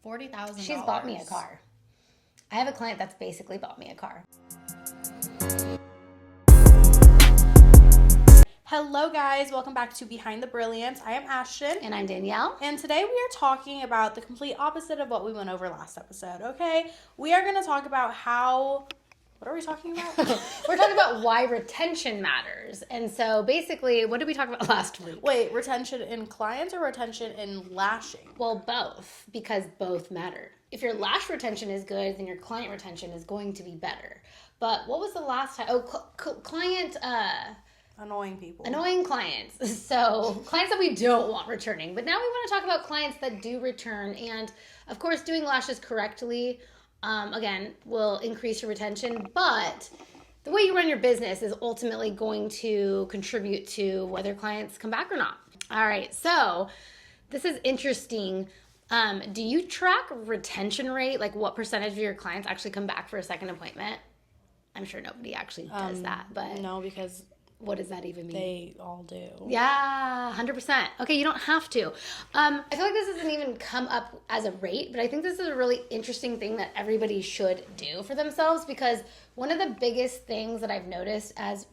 $40,000. She's bought me a car. I have a client that's basically bought me a car. Hello guys, welcome back to Behind the Brilliance. I am Ashtyn. And I'm Danielle. And today we are talking about the complete opposite of what we went over last episode, okay? We are going to talk about what are we talking about? We're talking about why retention matters. And so basically, what did we talk about last week? Wait, retention in clients or retention in lashing? Well, both, because both matter. If your lash retention is good, then your client retention is going to be better. But what was the last time? Oh, client... Annoying people. Annoying clients. So clients that we don't want returning. But now we want to talk about clients that do return. And of course, doing lashes correctly, again, will increase your retention. But the way you run your business is ultimately going to contribute to whether clients come back or not. All right. So this is interesting. Do you track retention rate? Like what percentage of your clients actually come back for a second appointment? I'm sure nobody actually does that. But no, because... what does that even mean? They all do. Yeah, 100%. Okay, you don't have to. I feel like this doesn't even come up as a rate, but I think this is a really interesting thing that everybody should do for themselves, because one of the biggest things that I've noticed as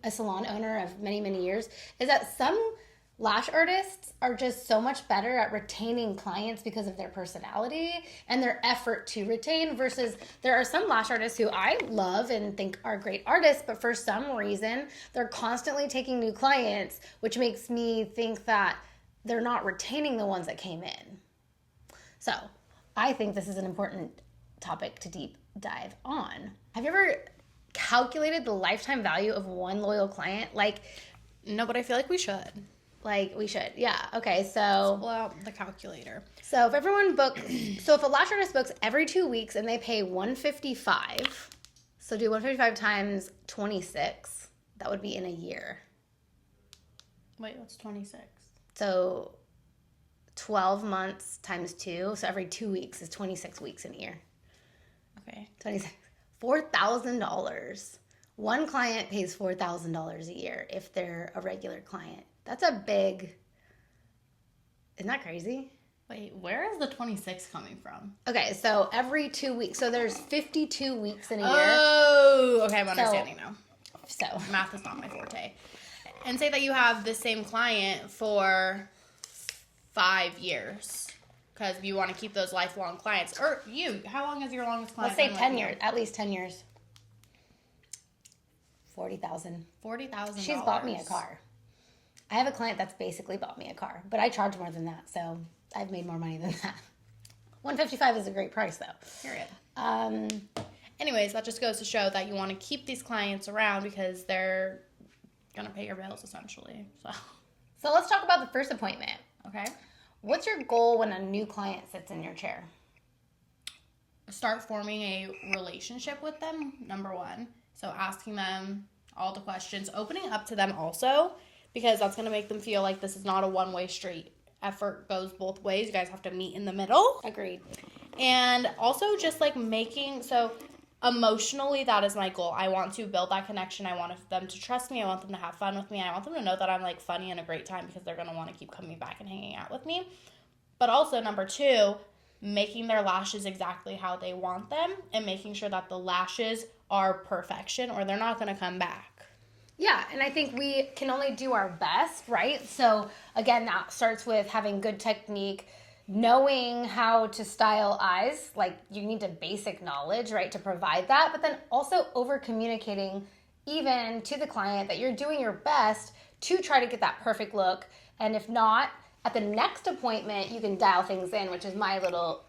a salon owner of many, many years is that some lash artists are just so much better at retaining clients because of their personality and their effort to retain, versus there are some lash artists who I love and think are great artists, but for some reason they're constantly taking new clients, which makes me think that they're not retaining the ones that came in. So I think this is an important topic to deep dive on. Have you ever calculated the lifetime value of one loyal client? No, but I feel like we should. We should. Yeah. Okay. So pull out the calculator. So if a lash artist books every 2 weeks and they pay $155, so do 155 times 26, that would be in a year. Wait, what's 26? So 12 months times 2, so every 2 weeks is 26 weeks in a year. Okay. 26. $4,000. One client pays $4,000 a year if they're a regular client. That's a big... Isn't that crazy? Wait, where is the 26 coming from? Okay, so every 2 weeks. So there's 52 weeks in a year. Oh, okay, I'm understanding now. So math is not my forte. And say that you have the same client for 5 years, because you want to keep those lifelong clients. Or how long is your longest client? Let's say 10 years, at least 10 years. $40,000. $40,000. She's bought me a car. I have a client that's basically bought me a car, but I charge more than that, so I've made more money than that. $155 is a great price, though. Period. Anyways, that just goes to show that you want to keep these clients around because they're going to pay your bills, essentially. So let's talk about the first appointment. Okay. What's your goal when a new client sits in your chair? Start forming a relationship with them, number one. So asking them all the questions, opening up to them also, because that's going to make them feel like this is not a one-way street. Effort goes both ways. You guys have to meet in the middle. Agreed. And also just so emotionally, that is my goal. I want to build that connection. I want them to trust me. I want them to have fun with me. I want them to know that I'm funny and a great time, because they're going to want to keep coming back and hanging out with me. But also, number two, making their lashes exactly how they want them and making sure that the lashes are perfection, or they're not going to come back. Yeah, and I think we can only do our best, right? So again, that starts with having good technique, knowing how to style eyes. You need a basic knowledge, right, to provide that, but then also over communicating even to the client that you're doing your best to try to get that perfect look. And if not, at the next appointment, you can dial things in, which is my little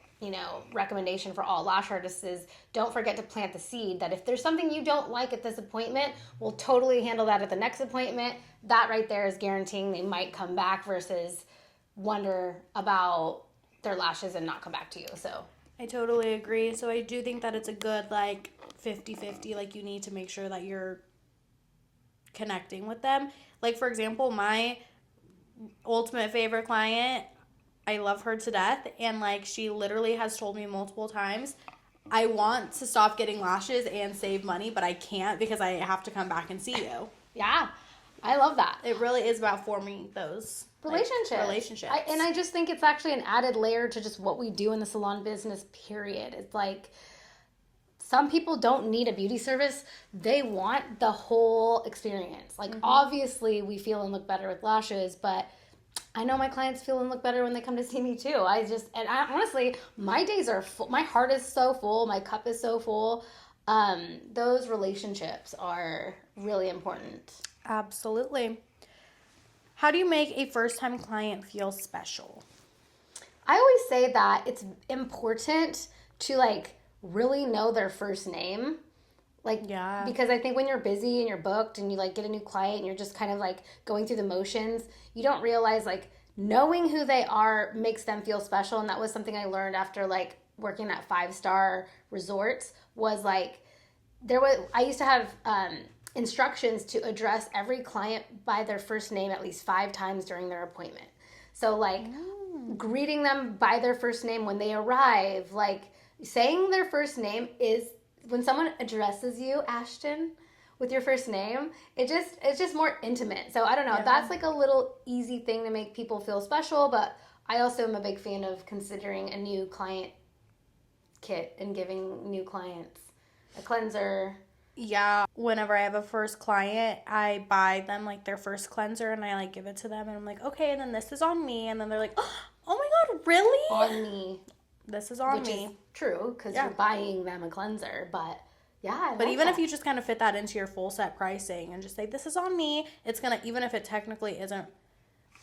recommendation for all lash artists is don't forget to plant the seed that if there's something you don't like at this appointment, we'll totally handle that at the next appointment. That right there is guaranteeing they might come back versus wonder about their lashes and not come back to you. So I totally agree. So I do think that it's a good 50-50. You need to make sure that you're connecting with them. For example, my ultimate favorite client, I love her to death, and she literally has told me multiple times, I want to stop getting lashes and save money, but I can't because I have to come back and see you. Yeah, I love that. It really is about forming those Relationships. And I just think it's actually an added layer to just what we do in the salon business, period. It's like, some people don't need a beauty service. They want the whole experience. Like, obviously, we feel and look better with lashes, but I know my clients feel and look better when they come to see me too. Honestly, my days are full. My heart is so full. My cup is so full. Those relationships are really important. Absolutely. How do you make a first-time client feel special? I always say that it's important to, like, really know their first name. Like, yeah. Because I think when you're busy and you're booked and you, like, get a new client and you're just kind of, like, going through the motions, you don't realize, like, knowing who they are makes them feel special. And that was something I learned after, like, working at 5-star resorts was, like, I used to have instructions to address every client by their first name at least 5 times during their appointment. So, like, greeting them by their first name when they arrive, like, saying their first name is, when someone addresses you, Ashtyn, with your first name, it's just more intimate. So, I don't know. Yeah. That's, like, a little easy thing to make people feel special, but I also am a big fan of considering a new client kit and giving new clients a cleanser. Yeah, whenever I have a first client, I buy them, like, their first cleanser, and I, like, give it to them, and I'm like, okay, and then this is on me, and then they're like, oh my god, really? On me. This is on Which me. Is true, because you're buying them a cleanser, but yeah. But even if you just kind of fit that into your full set pricing and just say, this is on me, it's gonna, even if it technically isn't,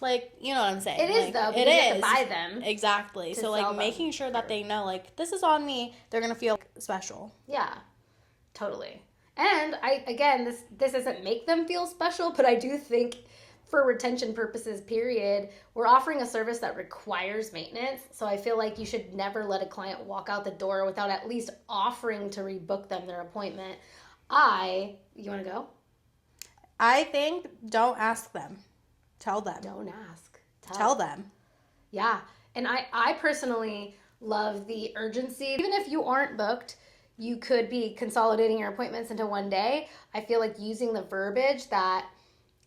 like, you know what I'm saying? It is, like, though, because you have to buy them. Exactly. So, like, making sure that they know, like, this is on me, they're gonna feel special. Yeah, totally. And this doesn't make them feel special, but I do think for retention purposes, period, we're offering a service that requires maintenance. So I feel like you should never let a client walk out the door without at least offering to rebook them their appointment. You want to go? I think don't ask them. Tell them. Don't ask. Tell them. Yeah. And I personally love the urgency. Even if you aren't booked, you could be consolidating your appointments into one day. I feel like using the verbiage that,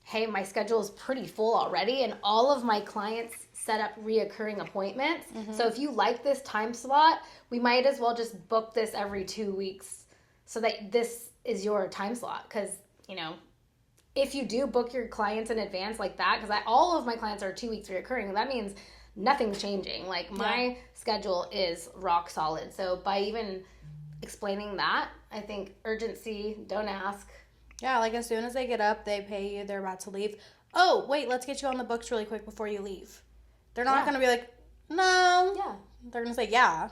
hey, my schedule is pretty full already, and all of my clients set up reoccurring appointments. So if you like this time slot, we might as well just book this every 2 weeks so that this is your time slot. Because, you know, if you do book your clients in advance like that, because all of my clients are 2 weeks reoccurring, that means nothing's changing. Like, my schedule is rock solid. So by even explaining that, I think urgency, don't ask. Yeah, like, as soon as they get up, they pay you, they're about to leave. Oh, wait, let's get you on the books really quick before you leave. They're not going to be like, no. Yeah. They're going to say, yeah.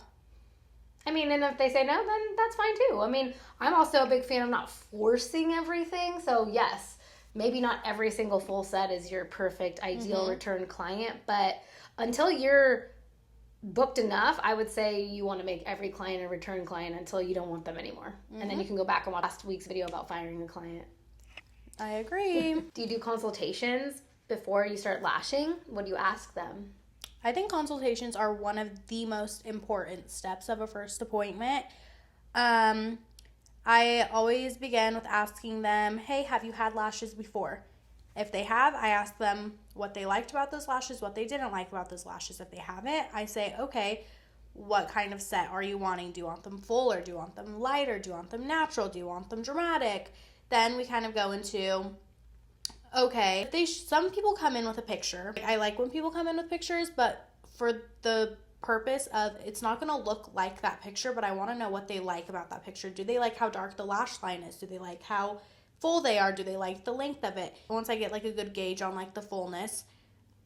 I mean, and if they say no, then that's fine too. I mean, I'm also a big fan of not forcing everything. So, yes, maybe not every single full set is your perfect, ideal return client. But until you're booked enough, I would say you want to make every client a return client until you don't want them anymore. And then you can go back and watch last week's video about firing a client. I agree. Do you do consultations before you start lashing? What do you ask them? I think consultations are one of the most important steps of a first appointment. I always begin with asking them, hey, have you had lashes before? If they have, I ask them what they liked about those lashes, what they didn't like about those lashes. If they haven't, I say, okay, what kind of set are you wanting? Do you want them full, or do you want them light, or do you want them natural? Do you want them dramatic? Then we kind of go into, okay, some people come in with a picture. I like when people come in with pictures, but for the purpose of, it's not going to look like that picture, but I want to know what they like about that picture. Do they like how dark the lash line is? Do they like how full they are? Do they like the length of it? Once I get, like, a good gauge on, like, the fullness,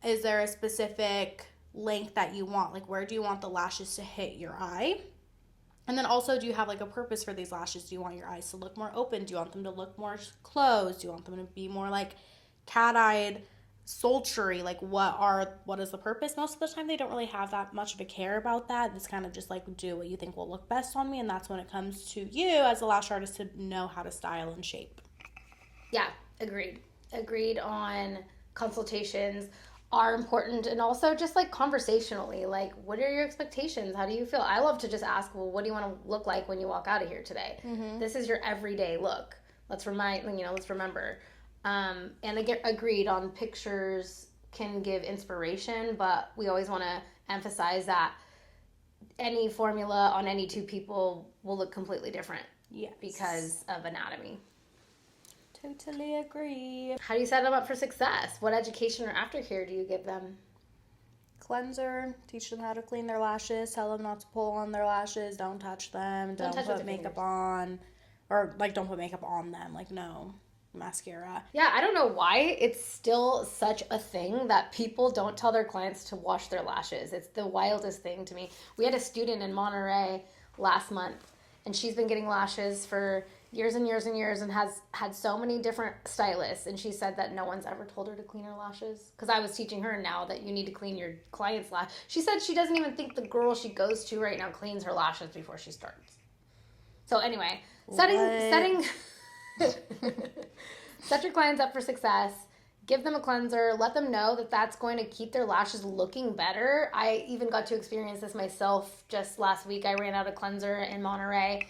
is there a specific length that you want? Like, where do you want the lashes to hit your eye? And then also, do you have, like, a purpose for these lashes? Do you want your eyes to look more open? Do you want them to look more closed? Do you want them to be more, like, cat-eyed, sultry? Like, what is the purpose? Most of the time, they don't really have that much of a care about that. It's kind of just, like, do what you think will look best on me, and that's when it comes to you as a lash artist to know how to style and shape. Yeah, agreed on consultations are important, and also just, like, conversationally, like, what are your expectations? How do you feel? I love to just ask, well, what do you want to look like when you walk out of here today? This is your everyday look. Let's remember. And I get agreed on pictures can give inspiration, but we always want to emphasize that any formula on any two people will look completely different. Yes. Because of anatomy. Totally agree. How do you set them up for success? What education or aftercare do you give them? Cleanser, teach them how to clean their lashes, tell them not to pull on their lashes, don't touch them, don't touch put with makeup fingers. on, or like don't put makeup on them, like no mascara. Yeah, I don't know why it's still such a thing that people don't tell their clients to wash their lashes. It's the wildest thing to me. We had a student in Monterey last month, and she's been getting lashes for years and years and years and has had so many different stylists, and she said that no one's ever told her to clean her lashes, because I was teaching her now that you need to clean your client's lash. She said she doesn't even think the girl she goes to right now cleans her lashes before she starts. So anyway, setting set your clients up for success. Give them a cleanser. Let them know that that's going to keep their lashes looking better. I even got to experience this myself just last week. I ran out of cleanser in Monterey.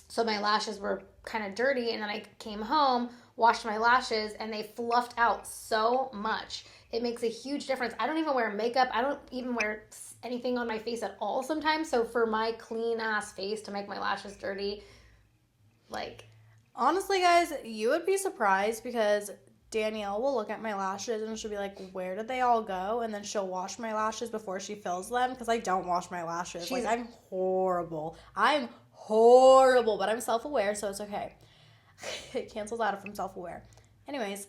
So my lashes were kind of dirty, and then I came home, washed my lashes, and they fluffed out so much. It makes a huge difference. I don't even wear makeup. I don't even wear anything on my face at all sometimes. So for my clean ass face to make my lashes dirty, like... Honestly, guys, you would be surprised because Danielle will look at my lashes and she'll be like, where did they all go? And then she'll wash my lashes before she fills them because I don't wash my lashes. Like, I'm horrible. But I'm self-aware, so it's okay. It cancels out if I'm self-aware. Anyways,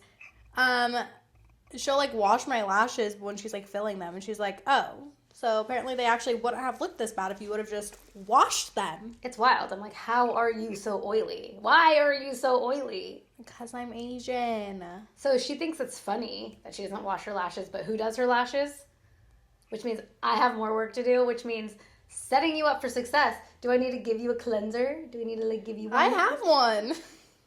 she'll like wash my lashes when she's like filling them, and she's like, oh, so apparently they actually wouldn't have looked this bad if you would have just washed them. It's wild. I'm like, how are you so oily? Why are you so oily? Because I'm Asian. So she thinks it's funny that she doesn't wash her lashes, but who does her lashes? Which means I have more work to do, which means setting you up for success. Do I need to give you a cleanser? Do we need to like give you one? I have one.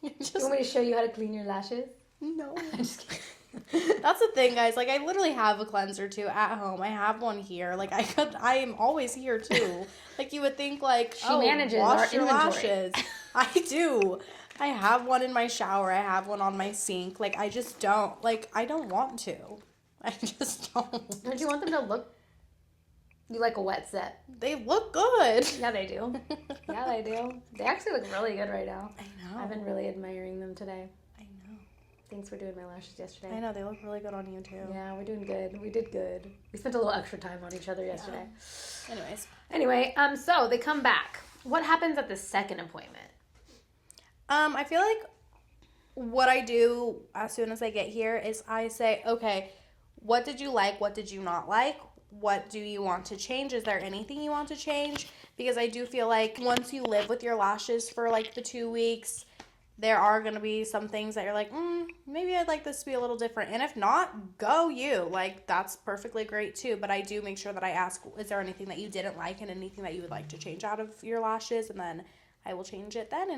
You want me to show you how to clean your lashes? No. I'm just kidding. That's the thing, guys. Like, I literally have a cleanser too at home. I have one here. Like, I am always here too. Like, you would think like, she manages wash our your inventory. lashes. I do. I have one in my shower. I have one on my sink. Like, I just don't. Like, I don't want to. I just don't. Don't you want them to look? You like a wet set? They look good. Yeah, they do. Yeah, they do. They actually look really good right now. I know. I've been really admiring them today. I know. Thanks for doing my lashes yesterday. I know. They look really good on you too. Yeah, we're doing good. We did good. We spent a little extra time on each other yesterday. Yeah. Anyway, so they come back. What happens at the second appointment? I feel like what I do as soon as I get here is I say, okay, what did you like? What did you not like? What do you want to change? Is there anything you want to change? Because I do feel like once you live with your lashes for like the 2 weeks, there are going to be some things that you're like, maybe I'd like this to be a little different. And if not, go you. Like, that's perfectly great too. But I do make sure that I ask, is there anything that you didn't like and anything that you would like to change out of your lashes? And then I will change it then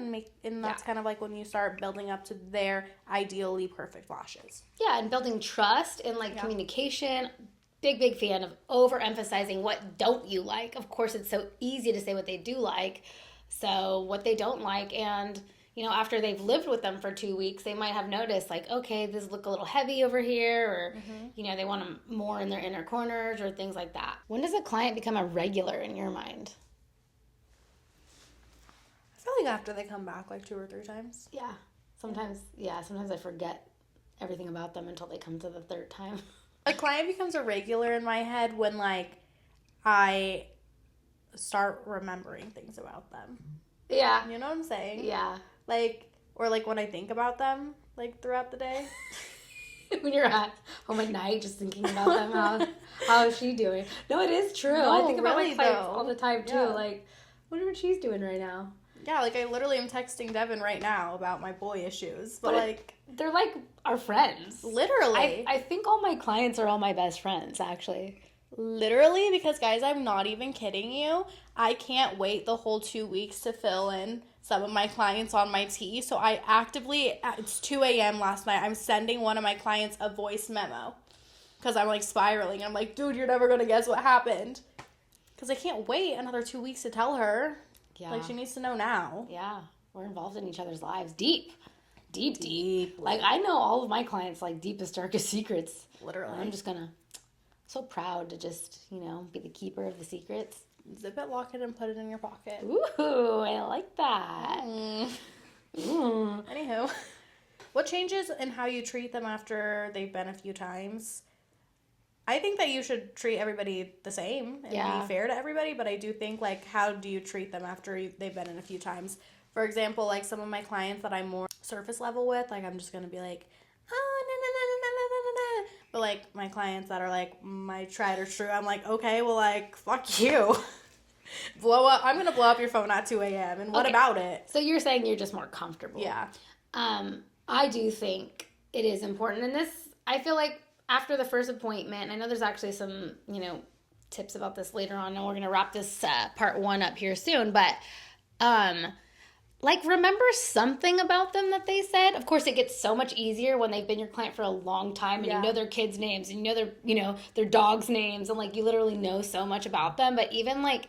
and that's kind of like when you start building up to their ideally perfect lashes. Yeah, and building trust and like communication. Big fan of overemphasizing what don't you like. Of course, it's so easy to say what they do like. So what they don't like, and you know, after they've lived with them for 2 weeks, they might have noticed like, okay, this look a little heavy over here, or you know, they want them more in their inner corners or things like that. When does a client become a regular in your mind? I feel like after they come back like 2 or 3 times. Yeah. Sometimes I forget everything about them until they come to the third time. A client becomes a regular in my head when, like, I start remembering things about them. Yeah. You know what I'm saying? Yeah. Like, or, like, when I think about them, like, throughout the day. When you're at home at night just thinking about them, how is she doing? No, it is true. No, I think about really, my clients though. all the time, too. Yeah. Like, wonder what she's doing right now. Yeah, like, I literally am texting Devin right now about my boy issues. But like... They're like our friends. Literally. I think all my clients are all my best friends, actually. Literally, because, guys, I'm not even kidding you. I can't wait the whole 2 weeks to fill in some of my clients on my tea. So I actively, it's 2 a.m. last night, I'm sending one of my clients a voice memo. Because I'm, like, spiraling. I'm like, dude, you're never going to guess what happened. Because I can't wait another 2 weeks to tell her. Yeah. Like, she needs to know now. Yeah. We're involved in each other's lives. Deep. deep. Like, I know all of my clients, like, deepest, darkest secrets. Literally. I'm just gonna, so proud to just, be the keeper of the secrets. Zip it, lock it, and put it in your pocket. Ooh, I like that. Anywho, what changes in how you treat them after they've been a few times? I think that you should treat everybody the same and be fair to everybody, but I do think, like, how do you treat them after they've been in a few times? For example, like, some of my clients that I'm more surface level with, like, I'm just going to be like, oh, no. But, like, my clients that are, like, my tried or true, I'm like, okay, well, like, fuck you. I'm going to blow up your phone at 2 a.m. And what about it? So you're saying you're just more comfortable. Yeah. I do think it is important. And this, I feel like after the first appointment, I know there's actually some, tips about this later on, and we're going to wrap this part 1 up here soon. But, remember something about them that they said. Of course, it gets so much easier when they've been your client for a long time, and you know their kids' names, and you know their dogs' names, and, like, you literally know so much about them. But even, like,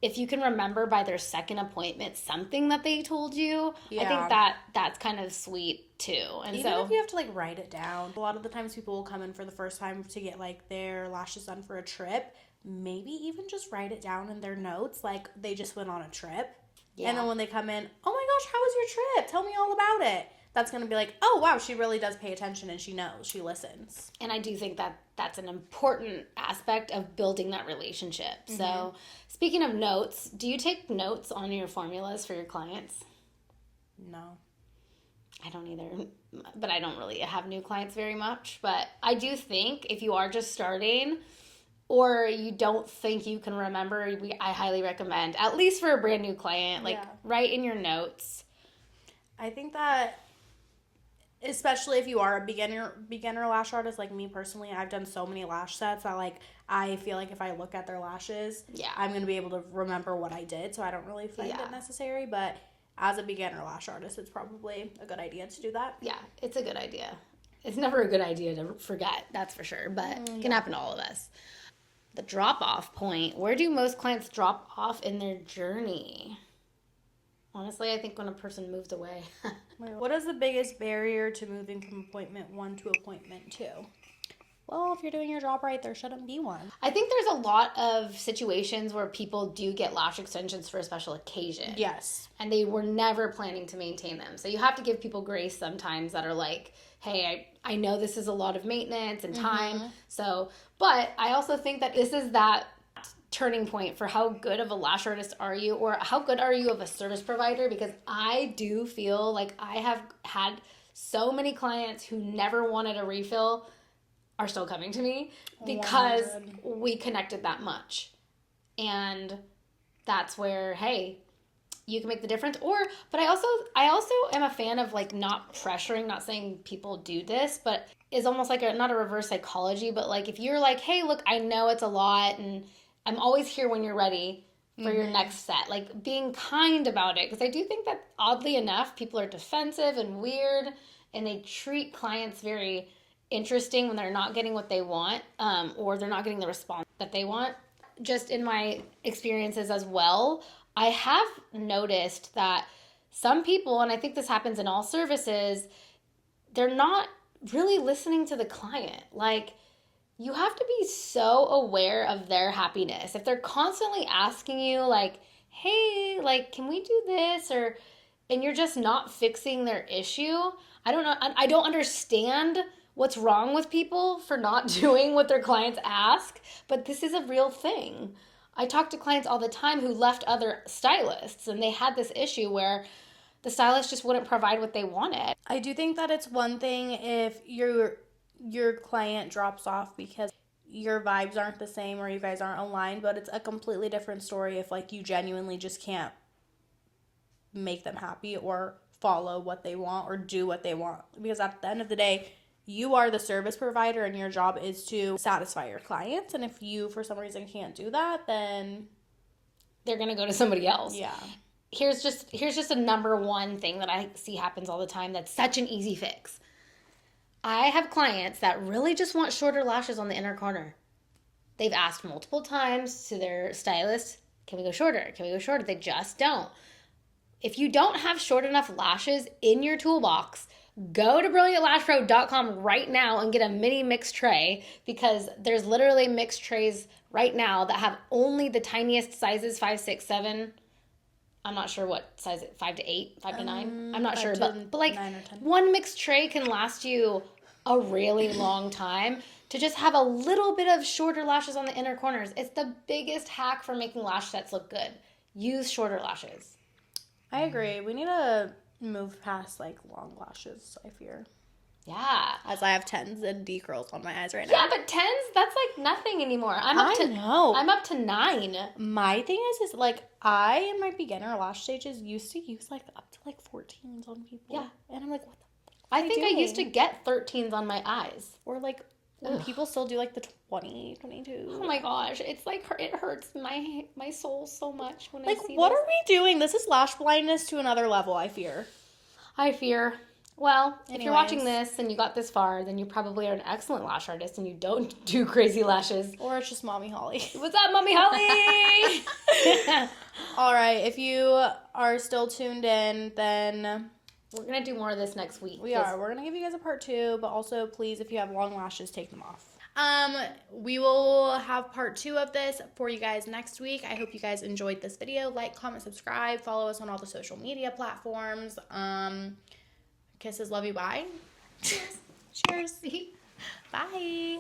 if you can remember by their second appointment something that they told you, I think that's kind of sweet too. And even if you have to, like, write it down. A lot of the times people will come in for the first time to get, like, their lashes done for a trip. Maybe even just write it down in their notes, like they just went on a trip. Yeah. And then when they come in, oh my gosh, how was your trip? Tell me all about it. That's going to be like, oh, wow, she really does pay attention and she knows, she listens. And I do think that that's an important aspect of building that relationship. Mm-hmm. So speaking of notes, do you take notes on your formulas for your clients? No. I don't either, but I don't really have new clients very much. But I do think if you are just starting or you don't think you can remember, I highly recommend, at least for a brand new client, write in your notes. I think that especially if you are a beginner lash artist, like me personally, I've done so many lash sets that, like, I feel like if I look at their lashes, I'm going to be able to remember what I did, so I don't really find it necessary, but as a beginner lash artist, it's probably a good idea to do that. Yeah, it's a good idea. It's never a good idea to forget, that's for sure, but it can happen to all of us. The drop-off point, where do most clients drop off in their journey? Honestly, I think when a person moves away. What is the biggest barrier to moving from appointment 1 to appointment 2? Well, if you're doing your job right, there shouldn't be one. I think there's a lot of situations where people do get lash extensions for a special occasion. Yes. And they were never planning to maintain them. So you have to give people grace sometimes that are like, hey, I know this is a lot of maintenance and time. Mm-hmm. So, but I also think that this is that turning point for how good of a lash artist are you, or how good are you of a service provider, because I do feel like I have had so many clients who never wanted a refill are still coming to me because 100. We connected that much. And that's where, hey, you can make the difference. But I also am a fan of, like, not pressuring, not saying people do this, but is almost like not a reverse psychology, but, like, if you're like, hey, look, I know it's a lot and I'm always here when you're ready for your next set. Like, being kind about it. Because I do think that, oddly enough, people are defensive and weird, and they treat clients very interesting when they're not getting what they want, or they're not getting the response that they want. Just in my experiences as well, I have noticed that some people, and I think this happens in all services, they're not really listening to the client. Like, you have to be so aware of their happiness. If they're constantly asking you, like, hey, like, can we do this? And you're just not fixing their issue. I don't know. I don't understand what's wrong with people for not doing what their clients ask, but this is a real thing. I talk to clients all the time who left other stylists, and they had this issue where the stylist just wouldn't provide what they wanted. I do think that it's one thing if your client drops off because your vibes aren't the same or you guys aren't aligned, but it's a completely different story if, like, you genuinely just can't make them happy or follow what they want or do what they want. Because at the end of the day, you are the service provider and your job is to satisfy your clients, and if you for some reason can't do that, then they're going to go to somebody else. Yeah. Here's just a number one thing that I see happens all the time that's such an easy fix. I have clients that really just want shorter lashes on the inner corner. They've asked multiple times to their stylist, can we go shorter? Can we go shorter? They just don't. If you don't have short enough lashes in your toolbox, go to brilliantlashpro.com right now and get a mini mix tray, because there's literally mix trays right now that have only the tiniest sizes, 5, 6, 7. I'm not sure what size 5 to 8, 5 to 9. I'm not sure, but like 9 or 10. one mixed tray can last you a really long time to just have a little bit of shorter lashes on the inner corners. It's the biggest hack for making lash sets look good. Use shorter lashes. I agree. We need to move past like long lashes, I fear. Yeah. As I have 10s and D curls on my eyes right now. Yeah, but 10s, that's like nothing anymore. I'm up to 9. My thing is like I in my beginner lash stages used to use like up to like 14s on people. Yeah. And I'm like, what the fuck I am think doing? I used to get 13s on my eyes. Or like when people still do like the 20, 22. Oh my gosh, it's like it hurts my soul so much when Like I see what this. are we doing? This is lash blindness to another level, I fear. I fear. Well, if you're watching Anyways. this and you got this far, then you probably are an excellent lash artist and you don't do crazy lashes. Or it's just Mommy Holly. What's up, Mommy Holly? All right, if you are still tuned in, then We're going to do more of this next week. we're going to give you guys a part 2, but also please, if you have long lashes, take them off. We will have part 2 of this for you guys next week. I hope you guys enjoyed this video. Like, comment, subscribe, follow us on all the social media platforms. Kisses, love you, bye. Cheers. Bye.